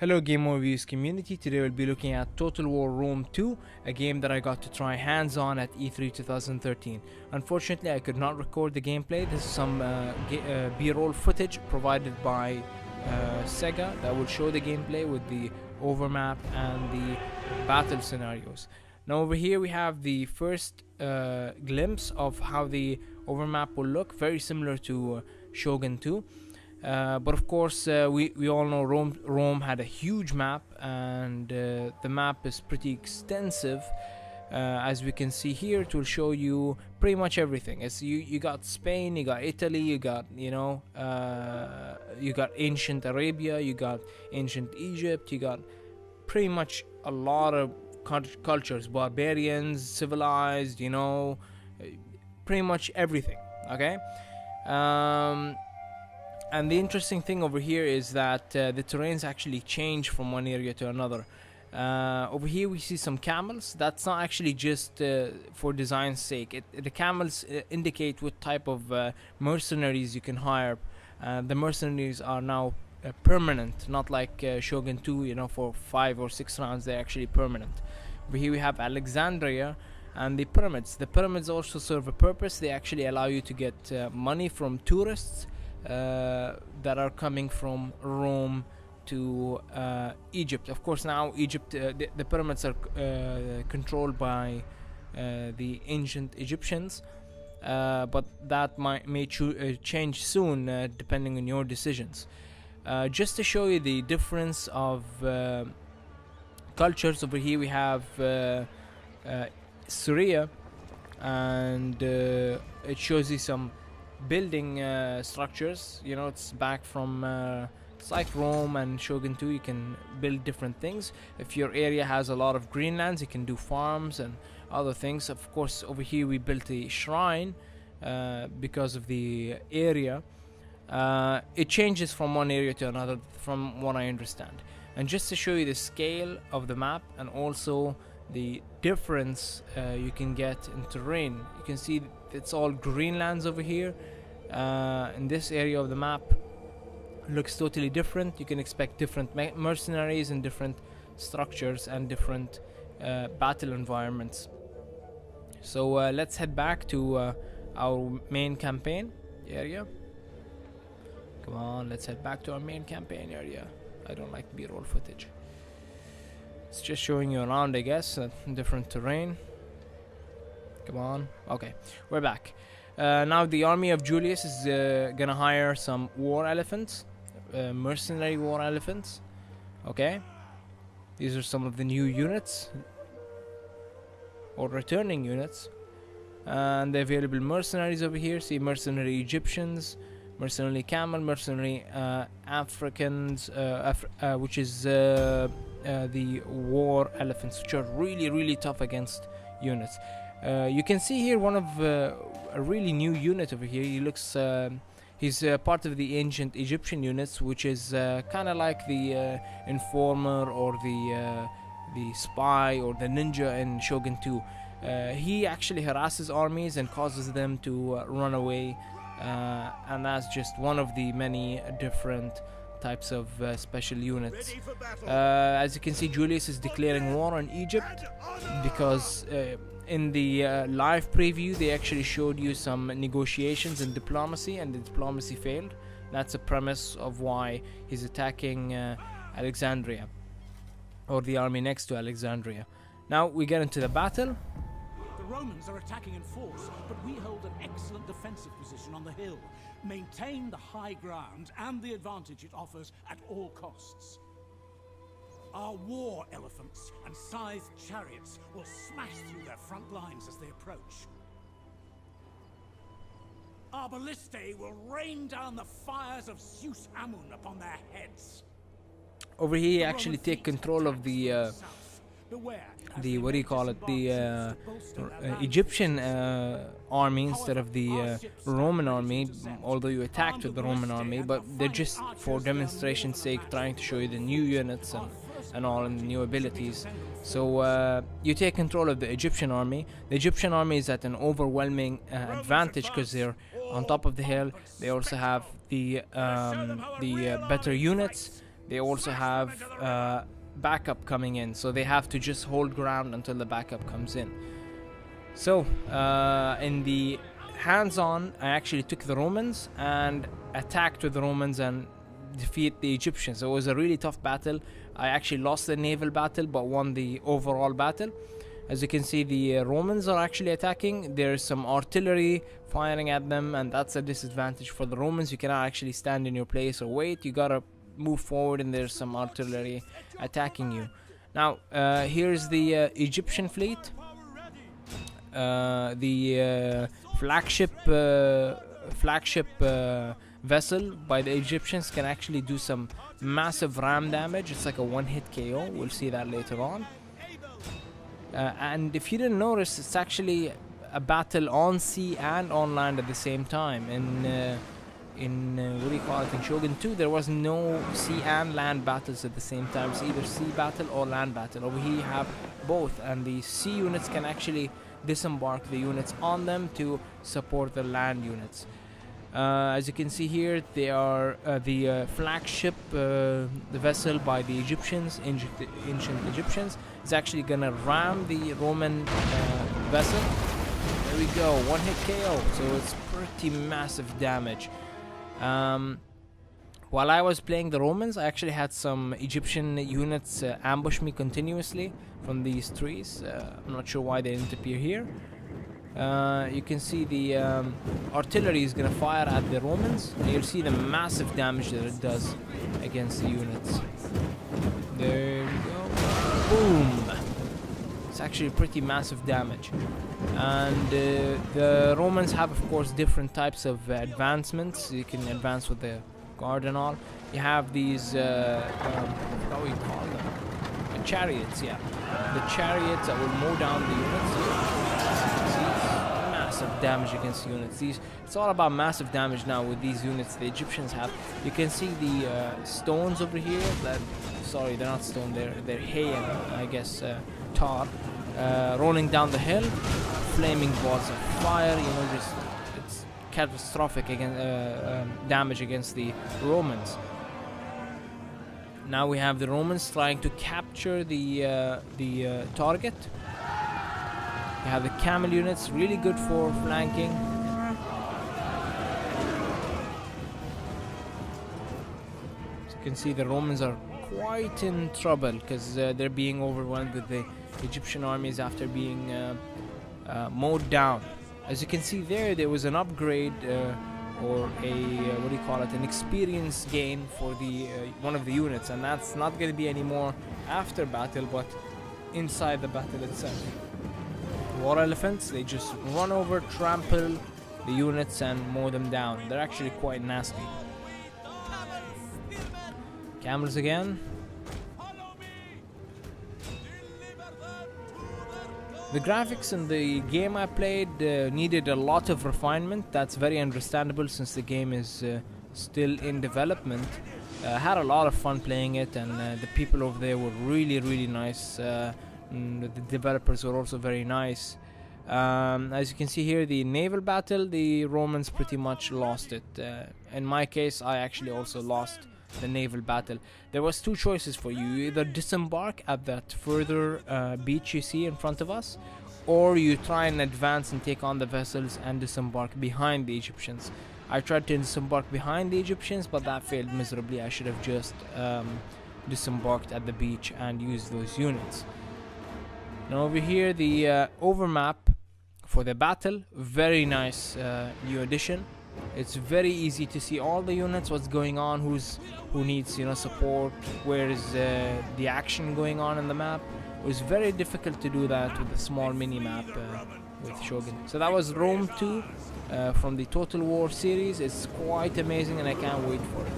Hello Game Reviews community, today we'll be looking at Total War Rome 2, a game that I got to try hands-on at E3 2013. Unfortunately, I could not record the gameplay. This is some B-roll footage provided by Sega that will show the gameplay with the overmap and the battle scenarios. Now over here we have the first glimpse of how the overmap will look, very similar to Shogun 2. But of course, we all know Rome had a huge map, and the map is pretty extensive. As we can see here, it will show you pretty much everything. As you got Spain, you got Italy, you got you got ancient Arabia, you got ancient Egypt, you got pretty much a lot of cultures, barbarians, civilized, pretty much everything. Okay. And the interesting thing over here is that the terrains actually change from one area to another. Over here we see some camels. That's not actually just for design's sake. The camels indicate what type of mercenaries you can hire. The mercenaries are now permanent, not like Shogun 2, for 5 or 6 rounds. They're actually permanent. Over here we have Alexandria and the pyramids. The pyramids also serve a purpose. They actually allow you to get money from tourists that are coming from Rome to Egypt. Of course, now Egypt, the pyramids are controlled by the ancient Egyptians, but that may change soon depending on your decisions. Just to show you the difference of cultures, over here we have Syria, and it shows you some building structures. It's back from it's like Rome and Shogun 2. You can build different things. If your area has a lot of greenlands, you can do farms and other things. Of course, over here we built a shrine because of the area. It changes from one area to another, from what I understand. And just to show you the scale of the map and also the difference you can get in terrain, you can see it's all greenlands over here. In this area of the map looks totally different. You can expect different mercenaries and different structures and different battle environments. So let's head back to our main campaign area. Come on, let's head back to our main campaign area. I don't like B-roll footage. It's just showing you around, I guess, different terrain. Come on. Okay, we're back. Now the army of Julius is gonna hire some war elephants, mercenary war elephants. Okay, these are some of the new units or returning units, and the available mercenaries over here. See, mercenary Egyptians, mercenary camel, mercenary Africans, which is the war elephants, which are really tough against units. You can see here one of a really new unit over here. He looks he's part of the ancient Egyptian units, which is kind of like the informer or the spy or the ninja in Shogun 2. He actually harasses armies and causes them to run away, and that's just one of the many different types of special units. As you can see, Julius is declaring war on Egypt because in the live preview they actually showed you some negotiations and diplomacy, and the diplomacy failed. That's a premise of why he's attacking Alexandria, or the army next to Alexandria. Now we get into the battle. The Romans are attacking in force, but we hold an excellent defensive position on the hill. Maintain the high ground and the advantage it offers at all costs. Our war elephants and scythed chariots will smash through their front lines as they approach. Our ballistae will rain down the fires of Zeus Amun upon their heads. Over here, you actually take control of the what do you call it? The Egyptian army instead of the Roman army. Although you attacked with the Roman army, but they're just for demonstration's sake trying to show you the new units and all, and the new abilities. So you take control of the Egyptian army. The Egyptian army is at an overwhelming advantage because they're on top of the hill. They also have the better units. they also have backup coming in, so they have to just hold ground until the backup comes in. So in the hands-on, I actually took the Romans and attacked with the Romans and defeat the Egyptians. So it was a really tough battle. I actually lost the naval battle but won the overall battle. As you can see, the Romans are actually attacking. There's some artillery firing at them, and that's a disadvantage for the Romans. You cannot actually stand in your place or wait. You gotta move forward, and there's some artillery attacking you. Now, here's the Egyptian fleet. The flagship vessel by the Egyptians can actually do some massive ram damage. It's like a one-hit KO. We'll see that later on. And if you didn't notice, it's actually a battle on sea and on land at the same time. In what do you call it? In Shogun 2, there was no sea and land battles at the same time. It's either sea battle or land battle. Over here, you have both, and the sea units can actually disembark the units on them to support the land units. As you can see here, they are the flagship, the vessel by the Egyptians, ancient Egyptians, is actually gonna ram the Roman vessel. There we go, one-hit KO. So it's pretty massive damage. While I was playing the Romans, I actually had some Egyptian units ambush me continuously from these trees. I'm not sure why they didn't appear here. You can see the artillery is gonna fire at the Romans, and you'll see the massive damage that it does against the units. There we go. Boom! It's actually pretty massive damage. And the Romans have, of course, different types of advancements. You can advance with the guard and all. You have these, how do you call them? Chariots, yeah. The chariots that will mow down the units. Massive damage against units. It's all about massive damage now with these units the Egyptians have. You can see the stones over here. Sorry, they're not stone. They're hay and I guess tar. Rolling down the hill, flaming balls of fire. You know, just it's catastrophic damage against the Romans. Now we have the Romans trying to capture the target. You have the camel units, really good for flanking. As you can see, the Romans are quite in trouble because they're being overwhelmed with the Egyptian armies after being mowed down. As you can see there was an upgrade or a what do you call it, an experience gain for the one of the units, and that's not going to be anymore after battle but inside the battle itself. War elephants, they just run over, trample the units and mow them down. They're actually quite nasty. Camels again. The graphics in the game I played needed a lot of refinement. That's very understandable since the game is still in development. I had a lot of fun playing it, and the people over there were really, really nice. The developers were also very nice. As you can see here, the naval battle, the Romans pretty much lost it. In my case, I actually also lost the naval battle. There was two choices for you: you either disembark at that further beach you see in front of us, or you try and advance and take on the vessels and disembark behind the Egyptians. I tried to disembark behind the Egyptians, but that failed miserably. I should have just disembarked at the beach and used those units. Now over here, the overmap for the battle, very nice new addition. It's very easy to see all the units, what's going on, who needs support, where is the action going on in the map. It was very difficult to do that with a small mini map with Shogun. So that was Rome 2 from the Total War series. It's quite amazing and I can't wait for it.